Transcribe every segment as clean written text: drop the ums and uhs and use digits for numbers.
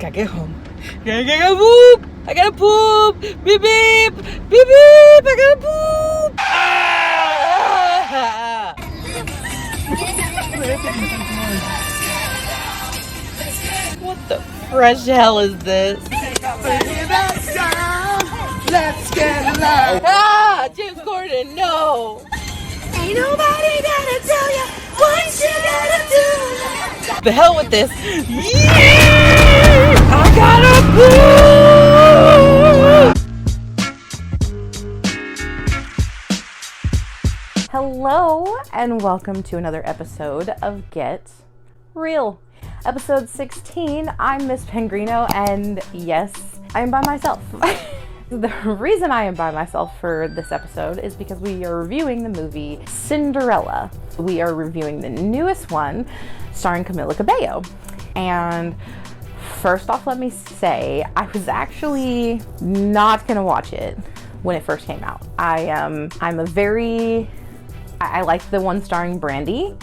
Gotta get home. Gotta poop. I gotta poop. Beep beep. Beep beep. I gotta poop. Ah! What the fresh hell is this? Let's get loud. Ah, James Corden, no. Ain't nobody gonna tell you what you gotta do. The hell with this. Yeah! I gotta poop. Hello, and welcome to another episode of Get Real. Episode 16, I'm Miss Pengrino, and yes, I am by myself. The reason I am by myself for this episode is because we are reviewing the movie Cinderella. We are reviewing the newest one, starring Camila Cabello. And first off, let me say, I was actually not gonna watch it when it first came out. I like the one starring Brandy.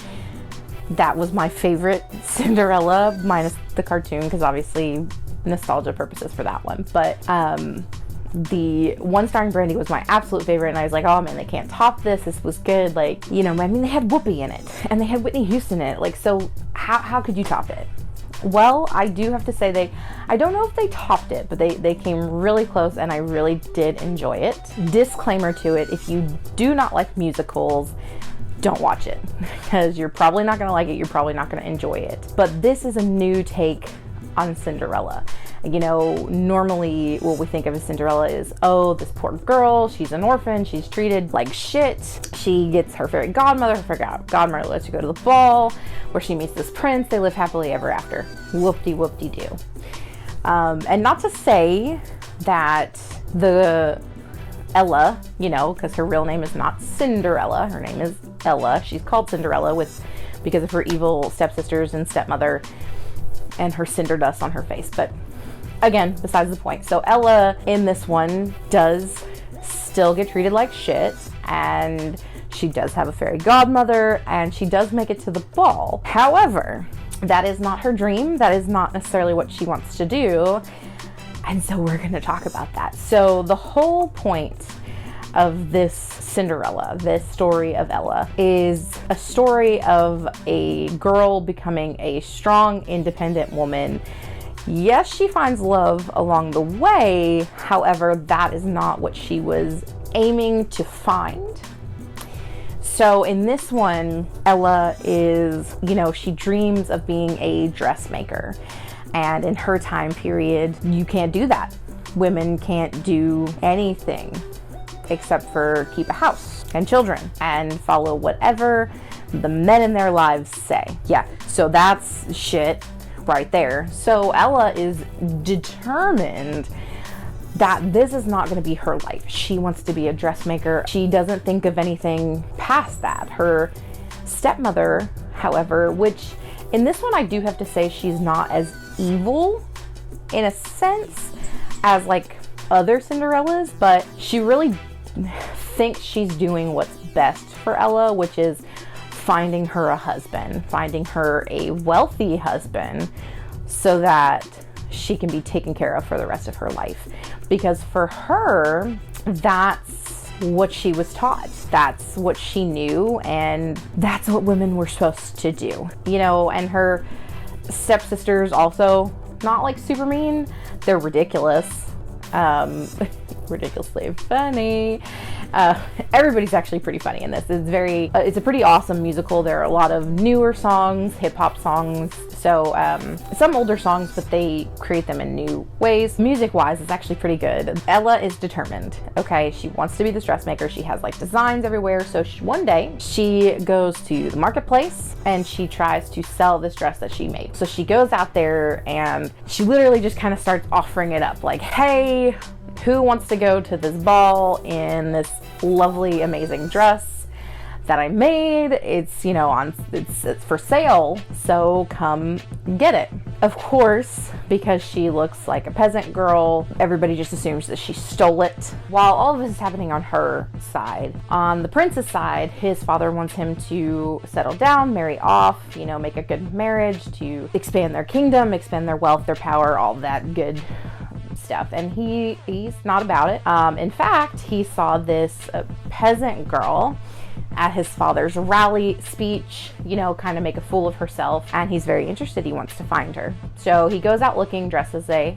That was my favorite Cinderella, minus the cartoon, because obviously nostalgia purposes for that one. But the one starring Brandy was my absolute favorite, and I was like, oh man, they can't top this. This was good. Like, you know, I mean, they had Whoopi in it, and they had Whitney Houston in it. Like, so how could you top it? Well, I do have to say I don't know if they topped it, but they came really close, and I really did enjoy it. Disclaimer to it, if you do not like musicals, don't watch it, because you're probably not going to like it. You're probably not going to enjoy it. But this is a new take on Cinderella. You know, normally what we think of as Cinderella is, oh, this poor girl, she's an orphan, she's treated like shit. She gets her fairy godmother, godmother lets her go to the ball, where she meets this prince, they live happily ever after. Whoop-de-whoop-de-doo. And not to say that the Ella, you know, because her real name is not Cinderella, her name is Ella. She's called Cinderella because of her evil stepsisters and stepmother and her cinder dust on her face. But again, besides the point. So Ella in this one does still get treated like shit, and she does have a fairy godmother, and she does make it to the ball. However, that is not her dream. That is not necessarily what she wants to do. And so we're going to talk about that. So the whole point of this Cinderella, this story of Ella, is a story of a girl becoming a strong, independent woman. Yes, she finds love along the way. However, that is not what she was aiming to find. So in this one, Ella is, you know, she dreams of being a dressmaker. And in her time period, you can't do that. Women can't do anything except for keep a house and children and follow whatever the men in their lives say. Yeah, so that's shit right there. So Ella is determined that this is not going to be her life. She wants to be a dressmaker. She doesn't think of anything past that. Her stepmother, however, which in this one I do have to say she's not as evil in a sense as like other Cinderellas, but she really thinks she's doing what's best for Ella, which is finding her a husband, finding her a wealthy husband, so that she can be taken care of for the rest of her life. Because for her, that's what she was taught. That's what she knew, and that's what women were supposed to do. You know, and her stepsisters also not like super mean. They're ridiculous. Ridiculously funny. Everybody's actually pretty funny in this. It's a pretty awesome musical. There are a lot of newer songs, hip-hop songs, so some older songs, but they create them in new ways. Music-wise, it's actually pretty good. Ella is determined, okay? She wants to be this dressmaker. She has like designs everywhere, so one day she goes to the marketplace and she tries to sell this dress that she made. So she goes out there and she literally just kind of starts offering it up, like, hey, who wants to go to this ball in this lovely, amazing dress that I made. It's, you know, it's for sale, so come get it. Of course, because she looks like a peasant girl, everybody just assumes that she stole it. While all of this is happening on her side, on the prince's side, his father wants him to settle down, marry off, you know, make a good marriage, to expand their kingdom, expand their wealth, their power, all that good stuff. And he's not about it. In fact, he saw this peasant girl at his father's rally speech, you know, kind of make a fool of herself, and he's very interested. He wants to find her. So he goes out looking, dressed as a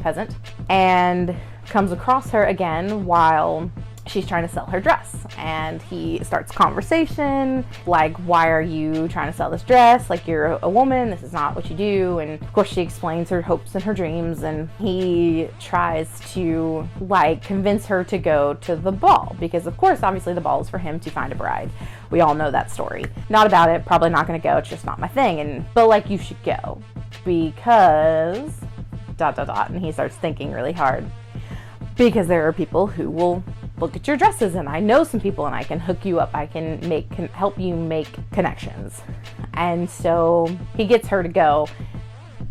peasant, and comes across her again while she's trying to sell her dress. And he starts conversation like, why are you trying to sell this dress? Like, you're a woman, this is not what you do. And of course she explains her hopes and her dreams, and he tries to like convince her to go to the ball, because of course obviously the ball is for him to find a bride. We all know that story. Not about it, probably not gonna go, it's just not my thing. But like, you should go because ... And he starts thinking really hard, because there are people who will look at your dresses, and I know some people, and I can hook you up, I can help you make connections. And so he gets her to go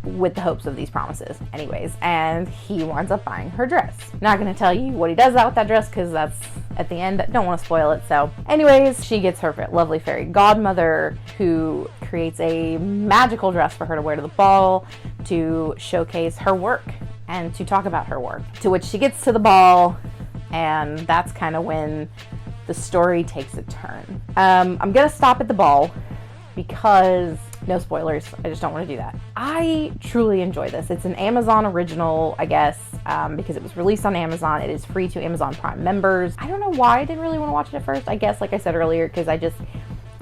with the hopes of these promises anyways, and he winds up buying her dress. Not gonna tell you what he does out with that dress, because that's at the end. Don't want to spoil it. So anyways, she gets her lovely fairy godmother, who creates a magical dress for her to wear to the ball, to showcase her work and to talk about her work. To which she gets to the ball, and that's kind of when the story takes a turn. I'm gonna stop at the ball because no spoilers, I just don't want to do that. I truly enjoy this. It's an Amazon original, I guess, because it was released on Amazon. It is free to Amazon Prime members. I don't know why I didn't really want to watch it at first. I guess, like I said earlier, because I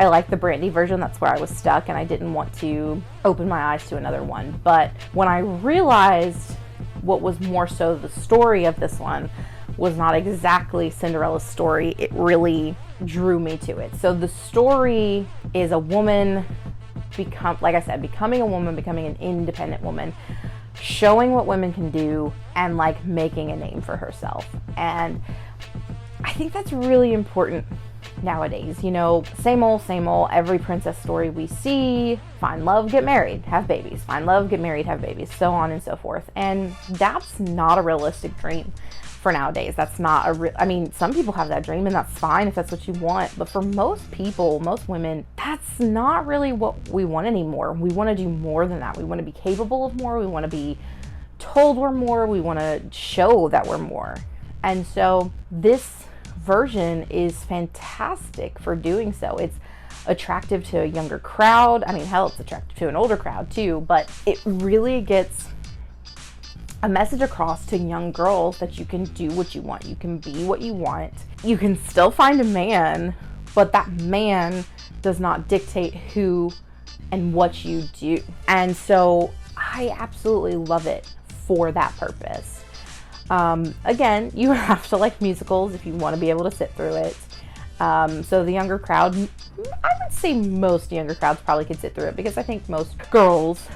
like the Brandy version. That's where I was stuck, and I didn't want to open my eyes to another one. But when I realized what was more so the story of this one was not exactly Cinderella's story, it really drew me to it. So the story is a woman becoming a woman, becoming an independent woman, showing what women can do, and like making a name for herself. And I think that's really important nowadays. You know, same old, every princess story we see: find love, get married, have babies, find love, get married, have babies, so on and so forth. And that's not a realistic dream for nowadays. That's not I mean, some people have that dream, and that's fine if that's what you want, but for most people, most women, that's not really what we want anymore. We want to do more than that. We want to be capable of more. We want to be told we're more. We want to show that we're more. And so this version is fantastic for doing so. It's attractive to a younger crowd. I mean, hell, it's attractive to an older crowd too, but it really gets a message across to young girls that you can do what you want. You can be what you want. You can still find a man, but that man does not dictate who and what you do. And so I absolutely love it for that purpose. Again, you have to like musicals if you want to be able to sit through it. So the younger crowd, I would say most younger crowds probably could sit through it, because I think most girls,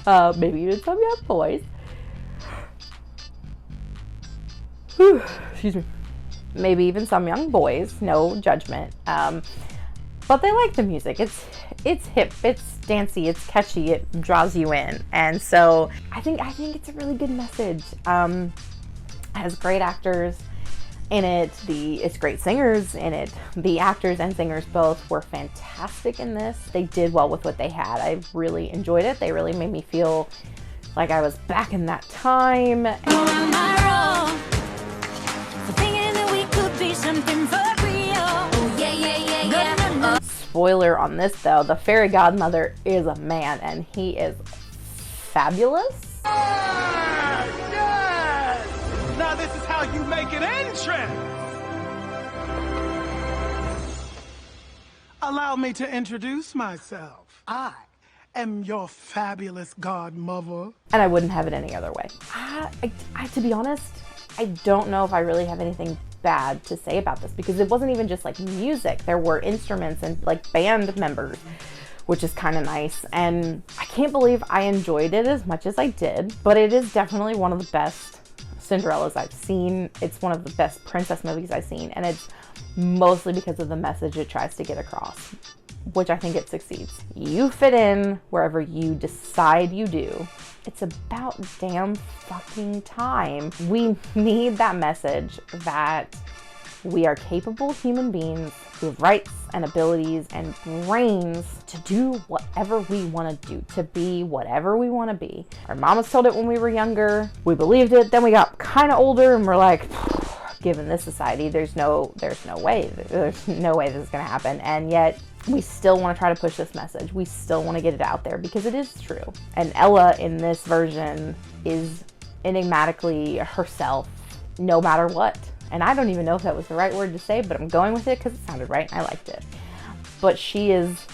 maybe even some young boys, excuse me, maybe even some young boys, no judgment, but they like the music. It's hip, it's dancey, it's catchy, it draws you in. And so I think it's a really good message. It has great actors in it, it's great singers in it. The actors and singers both were fantastic in this. They did well with what they had. I really enjoyed it. They really made me feel like I was back in that time. Spoiler on this though, the fairy godmother is a man, and he is fabulous. Yes! Now this is how you make an entrance! Allow me to introduce myself. I am your fabulous godmother. And I wouldn't have it any other way. To be honest, I don't know if I really have anything bad to say about this, because it wasn't even just like music. There were instruments and like band members, which is kind of nice. And I can't believe I enjoyed it as much as I did, but it is definitely one of the best Cinderellas I've seen. It's one of the best princess movies I've seen, and it's mostly because of the message it tries to get across, which I think it succeeds. You fit in wherever you decide you do. It's about damn fucking time. We need that message that we are capable human beings who have rights and abilities and brains to do whatever we want to do, to be whatever we want to be. Our mamas told it when we were younger. We believed it. Then we got kind of older and we're like, given this society, there's no way this is going to happen. And yet we still want to try to push this message. We still want to get it out there because it is true. And Ella in this version is enigmatically herself no matter what. And I don't even know if that was the right word to say, but I'm going with it because it sounded right and I liked it. But she is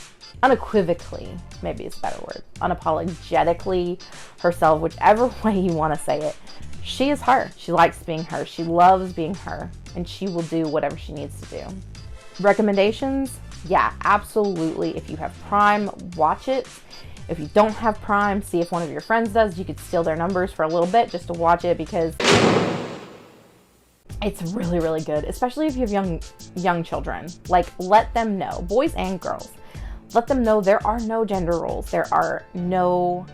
unequivocally, maybe it's a better word, unapologetically herself, whichever way you want to say it. She is her. She likes being her. She loves being her. And she will do whatever she needs to do. Recommendations? Yeah, absolutely. If you have Prime, watch it. If you don't have Prime, see if one of your friends does. You could steal their numbers for a little bit just to watch it because it's really, really good, especially if you have young children. Like, let them know, boys and girls, let them know there are no gender roles. There are no,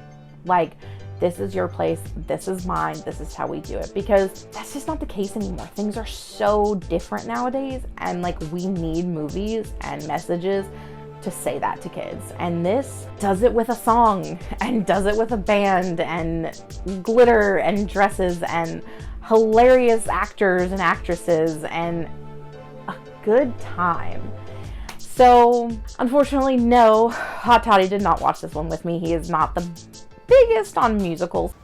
like, this is your place, this is mine, this is how we do it. Because that's just not the case anymore. Things are so different nowadays, and like, we need movies and messages to say that to kids. And this does it with a song, and does it with a band, and glitter, and dresses, and hilarious actors and actresses, and a good time. So, unfortunately, no, Hot Toddy did not watch this one with me. He is not the biggest on musicals.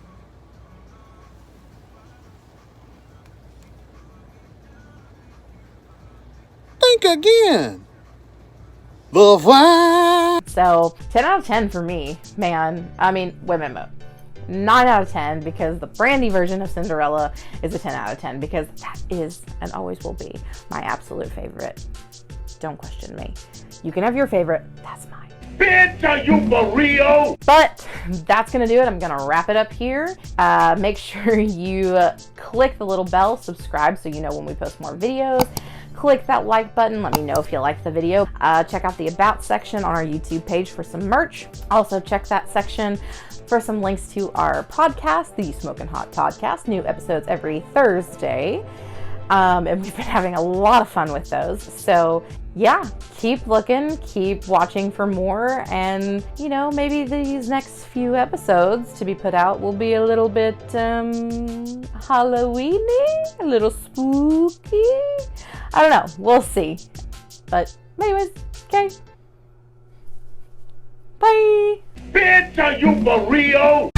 Think again. Love wine. So, 10 out of 10 for me, man. I mean, wait a minute. 9 out of 10 because the Brandy version of Cinderella is a 10 out of 10 because that is and always will be my absolute favorite. Don't question me. You can have your favorite. That's mine. Bitch, are you for real? But that's going to do it. I'm going to wrap it up here. Make sure you click the little bell, subscribe so you know when we post more videos. Click that like button. Let me know if you liked the video. Check out the About section on our YouTube page for some merch. Also, check that section for some links to our podcast, the Smokin' Hot Podcast. New episodes every Thursday. And we've been having a lot of fun with those. So yeah, keep looking, keep watching for more. And, you know, maybe these next few episodes to be put out will be a little bit Halloween-y, a little spooky. I don't know. We'll see. But anyways, okay. Bye. Bitch, are you for real?